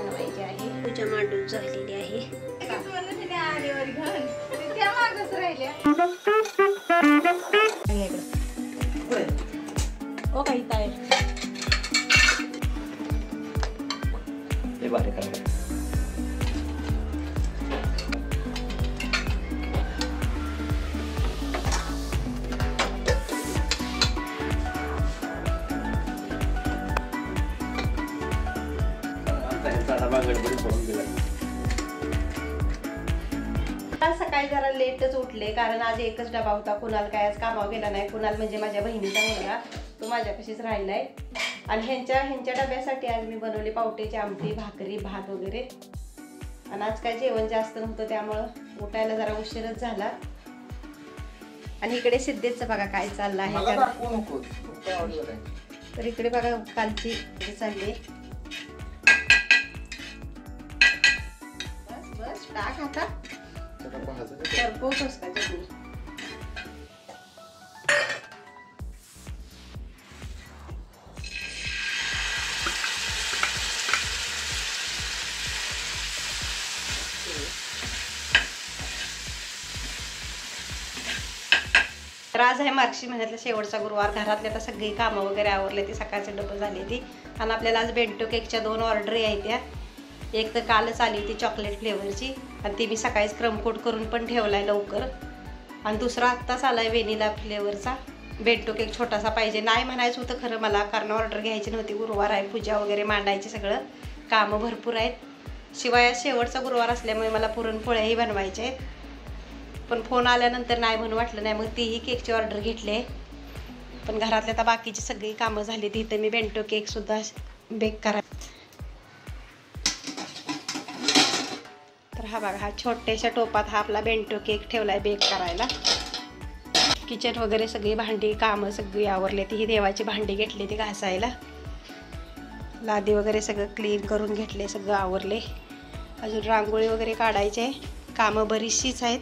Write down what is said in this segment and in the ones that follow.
बनवायची आहे। पूजा मांडून झालेली आहे। ओ काही ताय ते बारीक आहे। सकाळी जरा लेटच उठले कारण आज एकच डबा होता। कुणाल काय आज कामावर गेला नाही। कुणाल म्हणजे माझ्या बहिणीचा मुलगा, तो माझ्यापाशीच राहिलाय। आणि ह्यांच्या डब्यासाठी आज मी बनवली पावट्याची आमटी, भाकरी, भात वगैरे। आणि आज काय जेवण जास्त नव्हतं त्यामुळं उठायला जरा उशीरच झाला। आणि इकडे सिद्धेचं बघा काय चाललं आहे। तर इकडे बघा कालची चालली। बस टाक आता करपोस का चटणी। तर आज आहे मार्गशीर्ष महिन्यातला शेवटचा गुरुवार। घरातले आता सगळी कामं वगैरे आवरले, ती सकाळचे डबं झाली ती। आणि आपल्याला आज बेंटो केकच्या 2 ऑर्डर आहेत त्या। एक तर कालच आली होती चॉकलेट फ्लेवरची आणि ती मी सकाळीच क्रमकोट करून पण ठेवलाय लवकर। आणि दुसरा आत्ताच आलाय व्हॅनिला फ्लेवरचा बेंटो केक। छोटासा पाहिजे नाही म्हणायचं होतं खरं मला, कारण ऑर्डर घ्यायची नव्हती। गुरुवार आहे, पूजा वगैरे मांडायची, सगळं कामं भरपूर आहेत। शिवाय शेवटचा गुरुवार असल्यामुळे मला पुरणपोळ्याही बनवायचे आहेत। पण फोन आल्यानंतर नाही म्हणून वाटलं नाही, मग तीही केकची ऑर्डर घेतली। पण घरातल्या आता बाकीची सगळी कामं झाली। तिथं मी बेंटो केकसुद्धा बेक करा। तर हा बघा, हा छोट्याशा टोपात हा आपला बेंटो केक ठेवलाय बेक करायला। किचन वगैरे सगळी भांडी कामं सगळी आवरले। ती ही देवाची भांडी घेतली ती घासायला। लादी वगैरे सगळं क्लीन करून घेतले, सगळं आवरले। अजून रांगोळी वगैरे काढायचे, कामं बरीचशीच आहेत।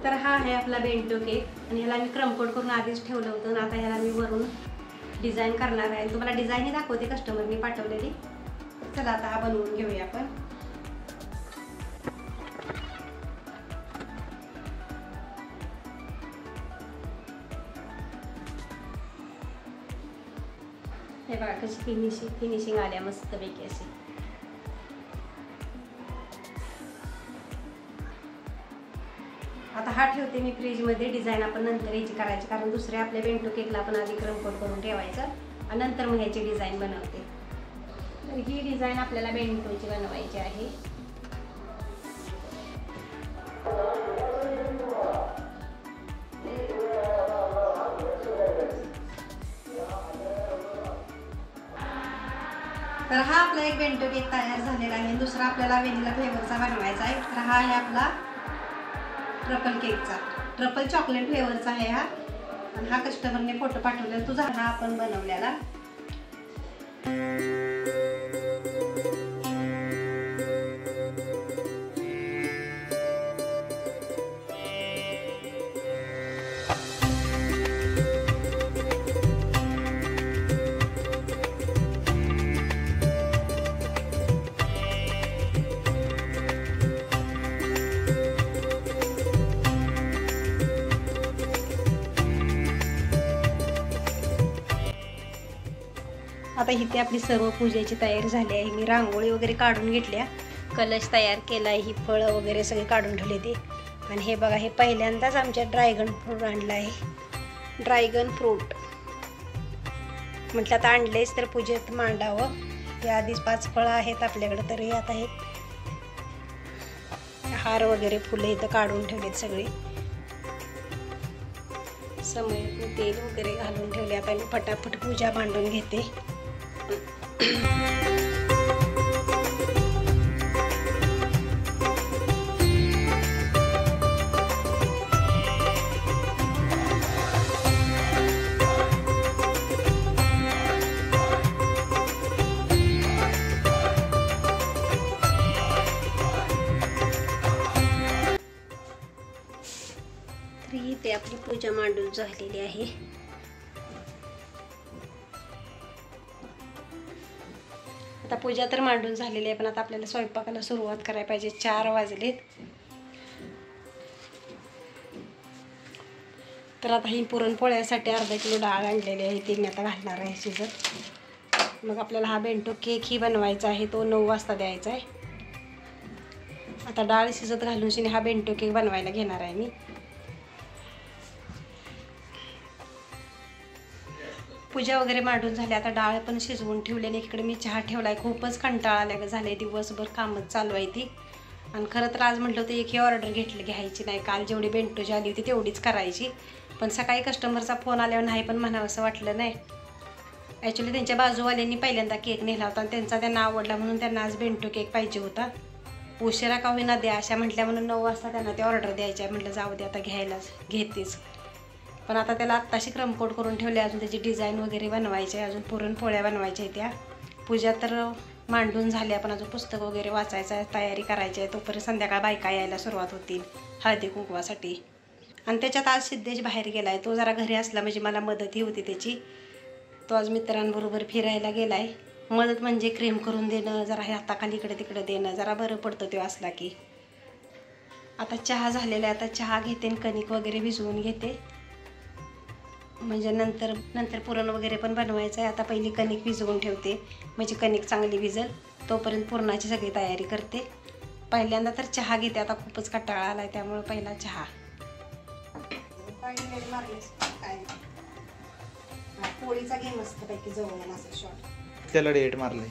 तर हा आहे आपला बेंटो केक आणि ह्याला मी क्रमकोट करून आधीच ठेवलं होतं। आता ह्याला मी वरून डिझाईन करणार आहे। तुम्हाला डिझाईनही दाखवते कस्टमरनी पाठवलेली। चला आता हा बनवून घेऊया आपण। हे बघा कशी फिनिशिंग आल्या मस्तपैकी अशी। आता हा ठेवते मी फ्रीजमध्ये। डिझाईन आपण नंतर याची करायची, कारण दुसऱ्या आपल्या बेंटो केकला आपण आधी क्रमकोट करून ठेवायचं आणि नंतर मग ह्याची डिझाईन बनवते। तर ही डिझाईन आपल्याला बेंटोची बनवायची आहे। तर हा आपला एक बेंटो केक तयार झालेला आहे। दुसरा आपल्याला व्हॅनिला फ्लेवरचा बनवायचा आहे। तर हा आहे आपला ट्रफल केकचा, ट्रफल चॉकलेट फ्लेवरचा आहे हा। आणि हा कस्टमरने फोटो पाठवलेला, तुझा हा आपण बनवलेला। आता इथे आपली सर्व पूजेची तयारी झाली आहे। मी रांगोळी वगैरे काढून घेतल्या, कलश तयार केलाय, ही फळं वगैरे सगळे काढून ठेवले ते। आणि हे बघा, हे पहिल्यांदाच आमच्या ड्रॅगन फ्रूट आणला आहे। ड्रॅगन फ्रूट म्हटलं आता आणलेच तर पूजेत मांडावं। या आधीच 5 फळं आहेत आपल्याकडे, तर हे आता हे हार वगैरे फुले इथं काढून ठेवलेत सगळे। समोर तेल वगैरे घालून ठेवले। आता मी फटाफट पूजा मांडून घेते। इथे आपली पूजा मांडून झालेली आहे। आता पूजा तर मांडून झालेली आहे, पण आता आपल्याला स्वयंपाकाला सुरुवात करायला पाहिजे. 4 वाजलेत. तर आता ही पुरणपोळ्यासाठी अर्धा किलो डाळ आणलेली आहे, ती मी आता घालणार आहे शिजत. मग आपल्याला हा बेंटो केक ही बनवायचा आहे, तो 9 वाजता द्यायचा आहे. आता डाळ शिजत घालून शिने हा बेंटो केक बनवायला घेणार आहे मी. पूजा वगैरे मांडून झाली, आता डाळ पण शिजवून ठेवलेली. इकडे मी चहा ठेवलाय. खूपच कंटाळा आल्या झाले, दिवसभर कामच चालू आहे ती. आणि खरं तर आज म्हटलं होतं एकही ऑर्डर घ्यायची नाही. काल जेवढी बेंटोची आली होती तेवढीच करायची, पण सकाळी कस्टमरचा फोन आल्यावर नाही पण म्हणावं असं वाटलं नाही. ॲक्च्युली त्यांच्या बाजूवाल्यांनी पहिल्यांदा केक नेला होता आणि त्यांना आवडला म्हणून त्यांना आज बेंटो केक पाहिजे होता. उशिरा का होईना द्या अशा म्हटल्या म्हणून 9 वाजता त्यांना ते ऑर्डर द्यायची आहे. म्हटलं जाऊ दे आता घ्यायलाच घेतेच. पण आता त्याला आत्ताशी क्रमकोट करून ठेवले. अजून त्याची डिझाईन वगैरे बनवायची आहे, अजून पुरणपोळ्या बनवायच्या आहेत. त्या पूजा तर मांडून झाली, आपण अजून पुस्तक वगैरे वाचायचं आहे, तयारी करायची आहे. तोपर्यंत संध्याकाळ बायका यायला सुरुवात होतील हळदी कुंकवासाठी. आणि त्याच्यात आज सिद्धेश बाहेर गेला आहे. तो जरा घरी असला म्हणजे मला मदतही होती त्याची. तो आज मित्रांबरोबर फिरायला गेला आहे. मदत म्हणजे क्रीम करून देणं, जरा हाताखाली इकडे तिकडे देणं, जरा बरं पडतं तो असला की. आता चहा झालेला आहे. आता चहा घेते आणि कणिक वगैरे भिजवून घेते, म्हणजे नंतर पुरण वगैरे पण बनवायचं आहे. आता पहिली कणिक भिजवून ठेवते म्हणजे कणिक चांगली भिजल. तोपर्यंत पुरणाची सगळी तयारी करते. पहिल्यांदा तर चहा घेते. आता खूपच कंटाळा आला आहे त्यामुळे पहिला चहा. पोळीचा घे मस्तपैकी जवळ असं शॉट. त्याला डेट मारलाय.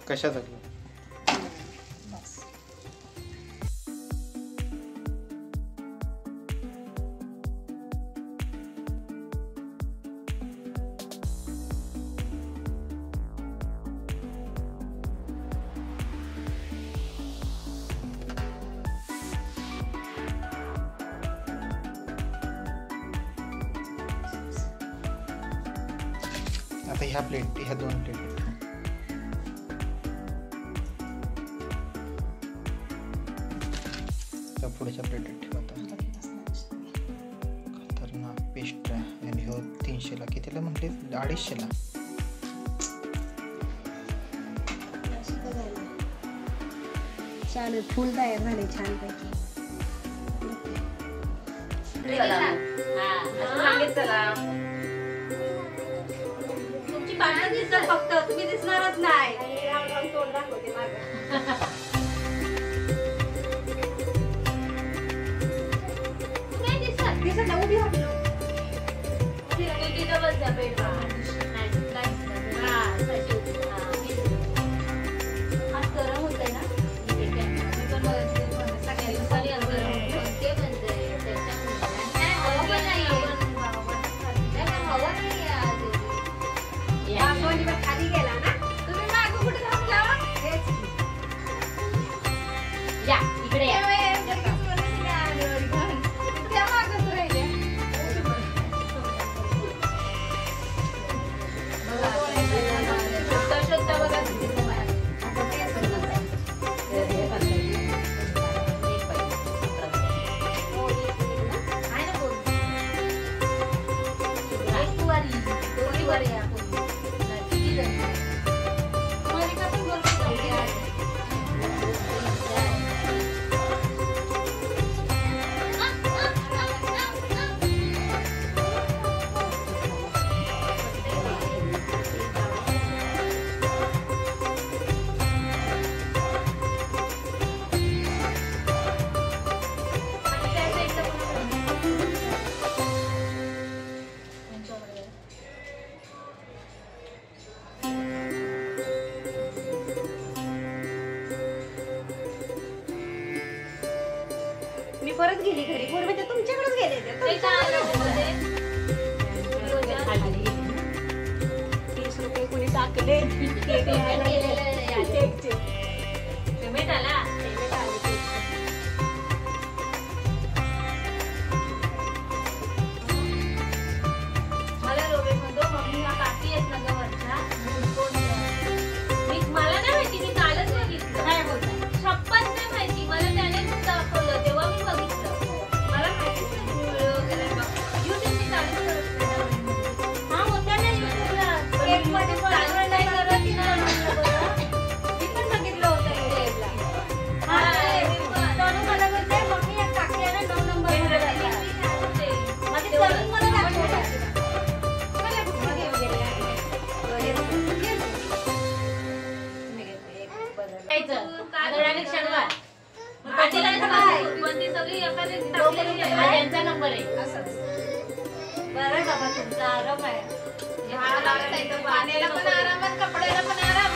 कशाचं बस. आता ह्या 2 प्लेट पुढच्या प्लेटेत ठेवा. खतरनाक पेस्ट आहे. आणि हो 300ला कितीला म्हटले? 250ला. छान फुल तयार झाले छानपैकी. तुमची पानं दिसतात फक्त, तुम्ही दिसणारच नाही. तोंड दाखवते माझं. उभी राहा. गरम होतंय ना. खाली गेला ना तुम्ही. मागं कुठे थांबला? या इकडे या. परत गेली घरी. पूर्वी तर तुमच्याकडेच गेले ते. 30 रुपये कोणी टाकले केकचे. पेमेंट आला. मला रोबे म्हणतो मम्मी हा काकी आहेत ना गवरच्या. मला नाही माहिती, मी कालच बघितलं. बरं बाबा तुमचा आराम आहे पाण्याला पण आराम कपड्याला पण आराम